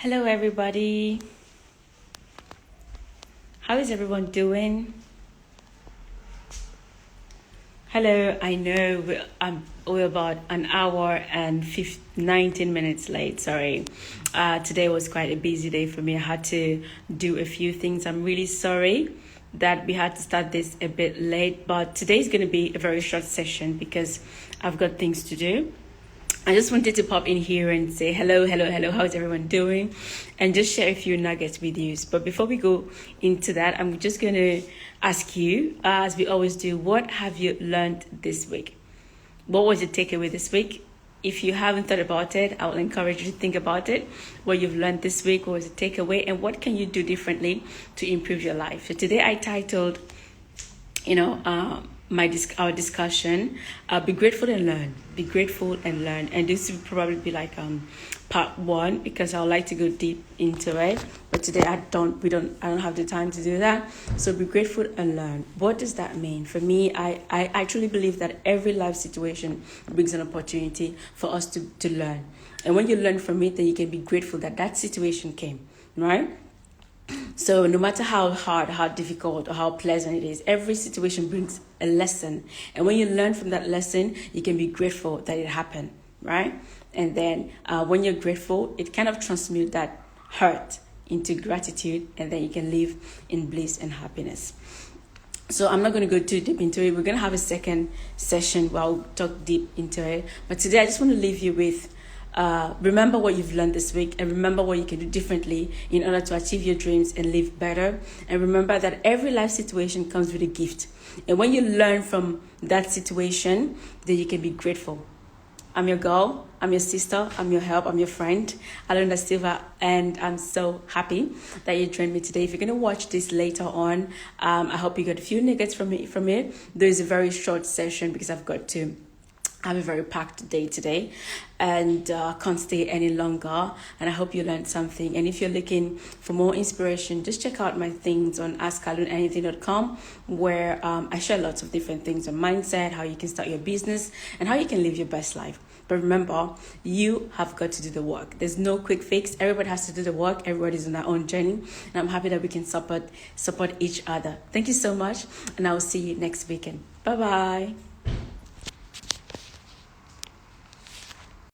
Hello, everybody. How is everyone doing? Hello, I know we're about an hour and 19 minutes late. Sorry. Today was quite a busy day for me. I had to do a few things. I'm really sorry that we had to start this a bit late, but today is going to be a very short session because I've got things to do. I just wanted to pop in here and say hello. How's everyone doing? And just share a few nuggets with you. But before we go into that, I'm just going to ask you, as we always do, what have you learned this week? What was your takeaway this week? If you haven't thought about it, I will encourage you to think about it. What you've learned this week, what was the takeaway, and what can you do differently to improve your life? So today I titled, our discussion, be grateful and learn. Be grateful and learn. And this will probably be like part one because I would like to go deep into it. But today I don't have the time to do that. So be grateful and learn. What does that mean? For me, I actually believe that every life situation brings an opportunity for us to learn. And when you learn from it, then you can be grateful that situation came, right? So no matter how hard, how difficult, or how pleasant it is, every situation brings a lesson. And when you learn from that lesson, you can be grateful that it happened, right? And then when you're grateful, it kind of transmutes that hurt into gratitude, and then you can live in bliss and happiness. So I'm not going to go too deep into it. We're going to have a second session where I'll talk deep into it. But today I just want to leave you with remember what you've learned this week, and remember what you can do differently in order to achieve your dreams and live better. And remember that every life situation comes with a gift. And when you learn from that situation, then you can be grateful. I'm your girl, I'm your sister, I'm your help, I'm your friend, Alona Silva, and I'm so happy that you joined me today. If you're going to watch this later on, I hope you got a few nuggets from it. There is a very short session because I've got to have a very packed day today and can't stay any longer, and I hope you learned something. And if you're looking for more inspiration, just check out my things on askalunanything.com, where I share lots of different things on mindset, how you can start your business, and how you can live your best life. But remember, you have got to do the work. There's no quick fix. Everybody has to do the work. Everybody's on their own journey, and I'm happy that we can support each other. Thank you so much, and I will see you next weekend. Bye-bye.